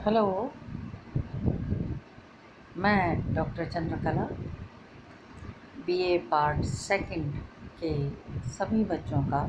Hello. मैं doctor Chandrakala BA part second के सभी बच्चों का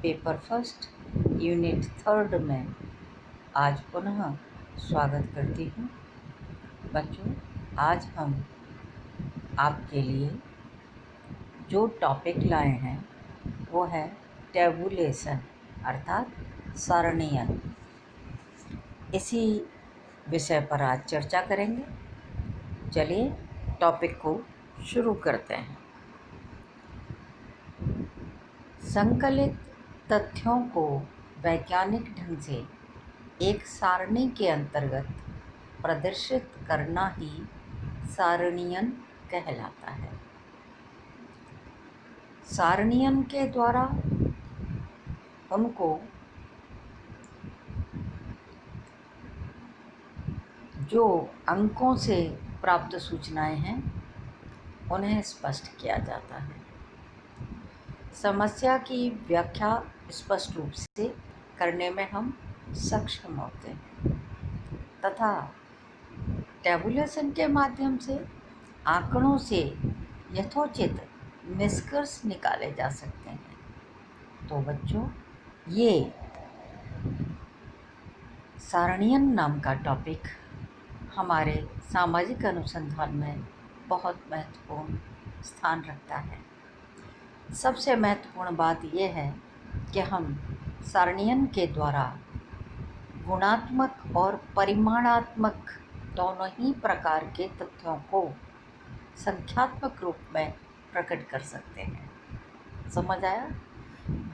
पेपर फर्स्ट यूनिट थर्ड में आज पुनः स्वागत करती हूँ। बच्चों, आज हम आपके लिए जो टॉपिक लाए हैं वो है टेबुलेशन अर्थात सारणीयन। इसी विषय पर आज चर्चा करेंगे। चलिए टॉपिक को शुरू करते हैं। संकलित तथ्यों को वैज्ञानिक ढंग से एक सारणी के अंतर्गत प्रदर्शित करना ही सारणीयन कहलाता है। सारणीयन के द्वारा उनको जो अंकों से प्राप्त सूचनाएं हैं उन्हें स्पष्ट किया जाता है। समस्या की व्याख्या स्पष्ट रूप से करने में हम सक्षम होते हैं तथा टेबुलेशन के माध्यम से आंकड़ों से यथोचित निष्कर्ष निकाले जा सकते हैं। तो बच्चों, ये सारणीयन नाम का टॉपिक हमारे सामाजिक अनुसंधान में बहुत महत्वपूर्ण स्थान रखता है। सबसे महत्वपूर्ण बात यह है कि हम सारणीयन के द्वारा गुणात्मक और परिमाणात्मक दोनों ही प्रकार के तथ्यों को संख्यात्मक रूप में प्रकट कर सकते हैं। समझ आया?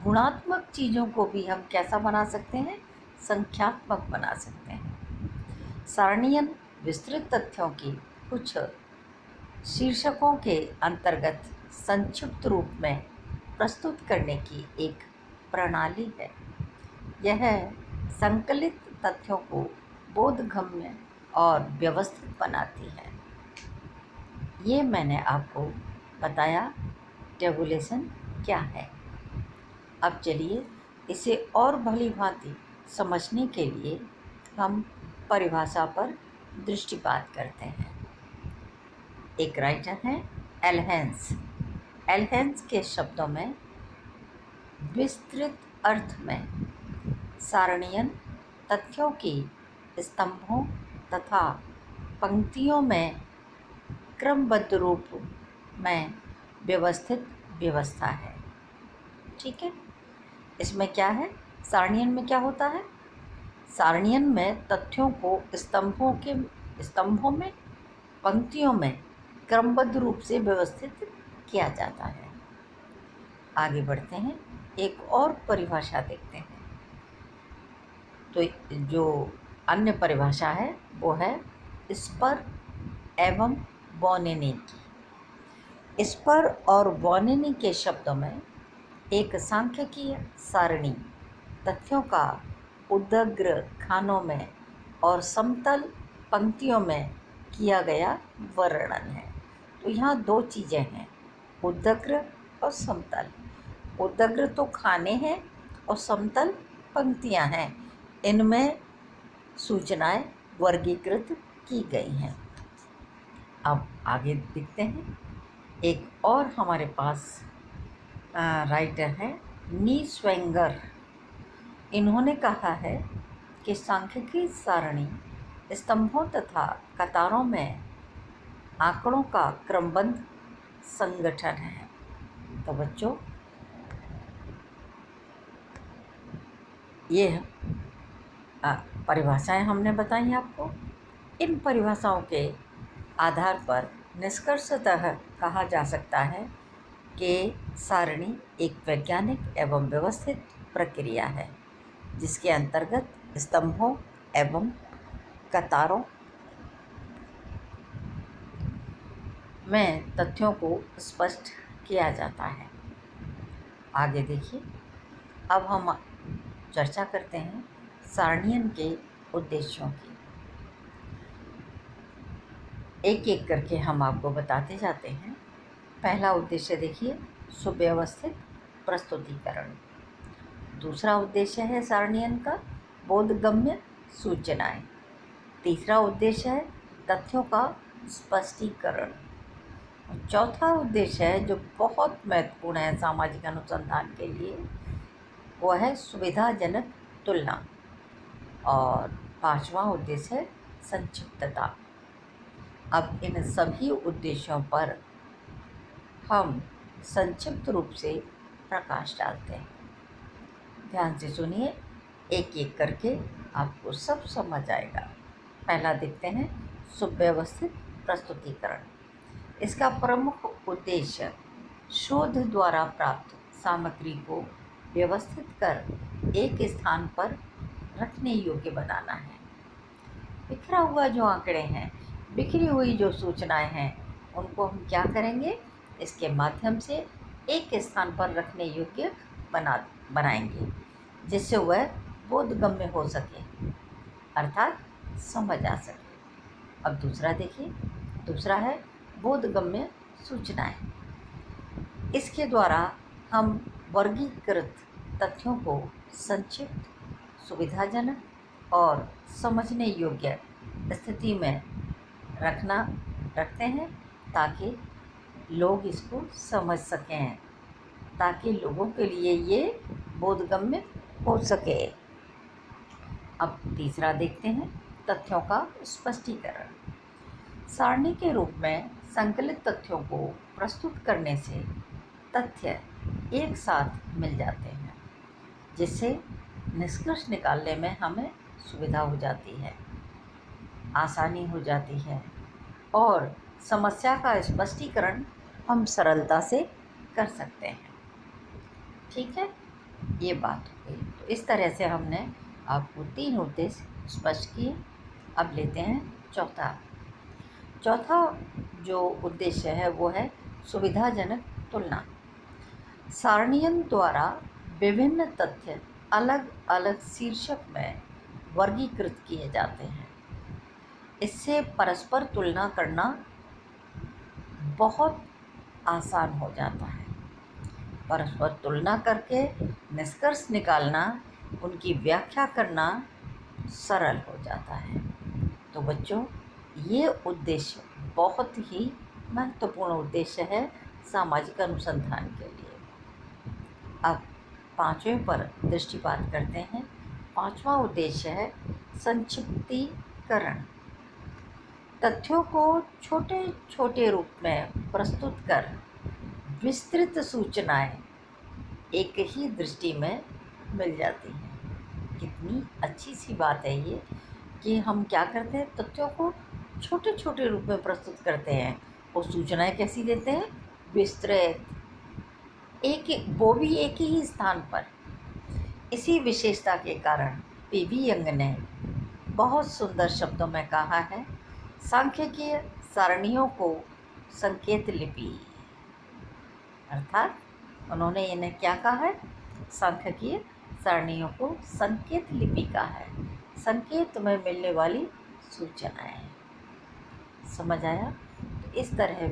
गुणात्मक चीज़ों को भी हम कैसा बना सकते हैं? संख्यात्मक बना सकते हैं। सारणीयन विस्तृत तथ्यों की कुछ शीर्षकों के अंतर्गत संक्षिप्त रूप में प्रस्तुत करने की एक प्रणाली है। यह संकलित तथ्यों को बोधगम्य और व्यवस्थित बनाती है। ये मैंने आपको बताया टेबुलेशन क्या है। अब चलिए इसे और भली भांति समझने के लिए हम परिभाषा पर दृष्टिपात करते हैं। एक राइटर हैं एलहेंस। एलहेंस के शब्दों में विस्तृत अर्थ में सारणीयन तथ्यों की स्तंभों तथा पंक्तियों में क्रमबद्ध रूप में व्यवस्थित व्यवस्था है। ठीक है, इसमें क्या है? सारणीयन में क्या होता है? सारणीयन में तथ्यों को स्तंभों में पंक्तियों में क्रमबद्ध रूप से व्यवस्थित किया जाता है। आगे बढ़ते हैं, एक और परिभाषा देखते हैं। तो जो अन्य परिभाषा है वो है स्पर एवं बोनेनी की। स्पर और बोनेनी के शब्दों में एक सांख्यिकीय सारणी तथ्यों का उदग्र खानों में और समतल पंक्तियों में किया गया वर्णन है। तो यहाँ दो चीज़ें हैं, उदग्र और समतल। उदग्र तो खाने हैं और समतल पंक्तियाँ हैं। इनमें सूचनाएं वर्गीकृत की गई हैं। अब आगे देखते हैं। एक और हमारे पास राइटर हैं नी स्वेंगर। इन्होंने कहा है कि सांख्यिकी सारणी स्तंभों तथा कतारों में आंकड़ों का क्रमबद्ध संगठन है। तो बच्चों, ये परिभाषाएं हमने बताई आपको। इन परिभाषाओं के आधार पर निष्कर्षतः कहा जा सकता है कि सारणी एक वैज्ञानिक एवं व्यवस्थित प्रक्रिया है जिसके अंतर्गत स्तंभों एवं कतारों में तथ्यों को स्पष्ट किया जाता है। आगे देखिए, अब हम चर्चा करते हैं सारणीयन के उद्देश्यों की। एक एक करके हम आपको बताते जाते हैं। पहला उद्देश्य देखिए, सुव्यवस्थित प्रस्तुतिकरण। दूसरा उद्देश्य है सारणीयन का बोधगम्य सूचनाएं। तीसरा उद्देश्य है तथ्यों का स्पष्टीकरण। चौथा उद्देश्य है जो बहुत महत्वपूर्ण है सामाजिक अनुसंधान के लिए, वो है सुविधाजनक तुलना। और पांचवा उद्देश्य है संक्षिप्तता। अब इन सभी उद्देश्यों पर हम संक्षिप्त रूप से प्रकाश डालते हैं। ध्यान से सुनिए, एक एक करके आपको सब समझ आएगा। पहला देखते हैं सुव्यवस्थित प्रस्तुतिकरण। इसका प्रमुख उद्देश्य शोध द्वारा प्राप्त सामग्री को व्यवस्थित कर एक स्थान पर रखने योग्य बनाना है। बिखरा हुआ जो आंकड़े हैं, बिखरी हुई जो सूचनाएं हैं, उनको हम क्या करेंगे, इसके माध्यम से एक स्थान पर रखने योग्य बनाएंगे, जिससे वह बोधगम्य हो सके, अर्थात समझ आ सके। अब दूसरा देखिए, दूसरा है बोधगम्य सूचनाएं। इसके द्वारा हम वर्गीकृत तथ्यों को संक्षिप्त, सुविधाजनक और समझने योग्य स्थिति में रखते हैं, ताकि लोग इसको समझ सकें, ताकि लोगों के लिए ये बोधगम्य हो सके। अब तीसरा देखते हैं तथ्यों का स्पष्टीकरण। सारणी के रूप में संकलित तथ्यों को प्रस्तुत करने से तथ्य एक साथ मिल जाते हैं, जिससे निष्कर्ष निकालने में हमें सुविधा हो जाती है, आसानी हो जाती है और समस्या का स्पष्टीकरण हम सरलता से कर सकते हैं। ठीक है, ये बात हो गई। तो इस तरह से हमने आपको 3 उद्देश्य स्पष्ट किए। अब लेते हैं चौथा जो उद्देश्य है वो है सुविधाजनक तुलना। सारणियन द्वारा विभिन्न तथ्य अलग अलग शीर्षक में वर्गीकृत किए जाते हैं। इससे परस्पर तुलना करना बहुत आसान हो जाता है। परस्पर तुलना करके निष्कर्ष निकालना, उनकी व्याख्या करना सरल हो जाता है। तो बच्चों, ये उद्देश्य बहुत ही महत्वपूर्ण उद्देश्य है सामाजिक अनुसंधान के लिए। अब पांचवें पर दृष्टिपात करते हैं। पांचवा उद्देश्य है संक्षिप्तीकरण। तथ्यों को छोटे छोटे रूप में प्रस्तुत कर विस्तृत सूचनाएं एक ही दृष्टि में मिल जाती हैं। कितनी अच्छी सी बात है ये कि हम क्या करते हैं, तथ्यों को छोटे छोटे रूप में प्रस्तुत करते हैं और सूचनाएं कैसी देते हैं, विस्तृत, वो भी एक ही स्थान पर। इसी विशेषता के कारण पीवी यंग ने बहुत सुंदर शब्दों में कहा है, सांख्यिकीय सारणियों को संकेत लिपि। अर्थात उन्होंने इन्हें क्या कहा है, सांख्यिकीय सारणियों को संकेत लिपि कहा है, संकेत में मिलने वाली सूचनाएं। समझ आया? तो इस तरह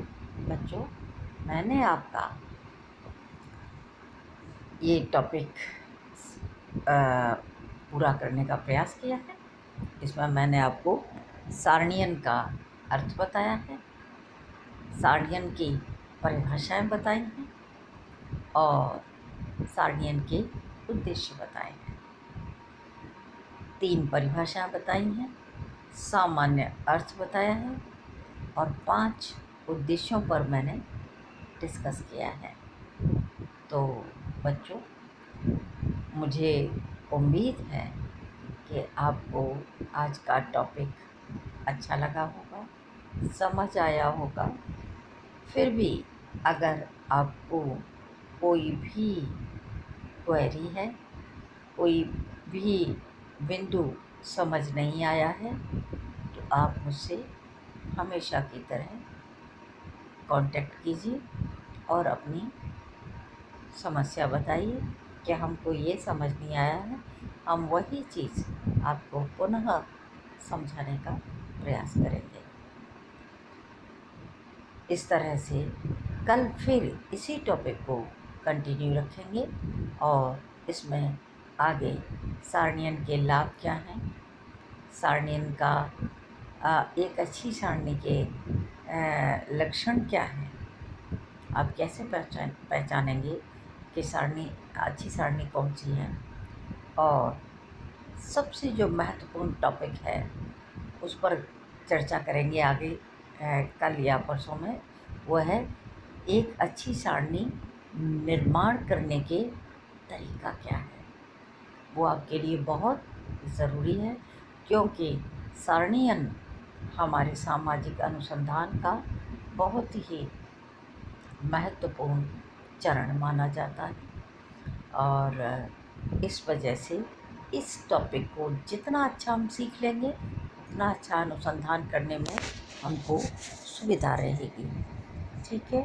बच्चों, मैंने आपका ये टॉपिक पूरा करने का प्रयास किया है। इसमें मैंने आपको सारणियन का अर्थ बताया है, सारणियन की परिभाषाएं बताई हैं और सारणियन के उद्देश्य बताए हैं। 3 परिभाषाएं बताई हैं, सामान्य अर्थ बताया है और 5 उद्देश्यों पर मैंने डिस्कस किया है। तो बच्चों, मुझे उम्मीद है कि आपको आज का टॉपिक अच्छा लगा होगा, समझ आया होगा। फिर भी अगर आपको कोई भी क्वेरी है, कोई भी बिंदु समझ नहीं आया है, तो आप मुझसे हमेशा की तरह कांटेक्ट कीजिए और अपनी समस्या बताइए कि हमको ये समझ नहीं आया है। हम वही चीज़ आपको पुनः समझाने का प्रयास करेंगे। इस तरह से कल फिर इसी टॉपिक को कंटिन्यू रखेंगे और इसमें आगे सारणियन के लाभ क्या हैं, सारणियन का एक अच्छी सारणी के लक्षण क्या हैं, आप कैसे पहचानेंगे कि सारणी अच्छी सारणी कौन सी है। और सबसे जो महत्वपूर्ण टॉपिक है उस पर चर्चा करेंगे आगे कल या परसों में, वो है एक अच्छी सारणी निर्माण करने के तरीका क्या है। वो आपके लिए बहुत ज़रूरी है, क्योंकि सारणीयन हमारे सामाजिक अनुसंधान का बहुत ही महत्वपूर्ण चरण माना जाता है। और इस वजह से इस टॉपिक को जितना अच्छा हम सीख लेंगे उतना अच्छा अनुसंधान करने में हमको सुविधा रहेगी। ठीक है।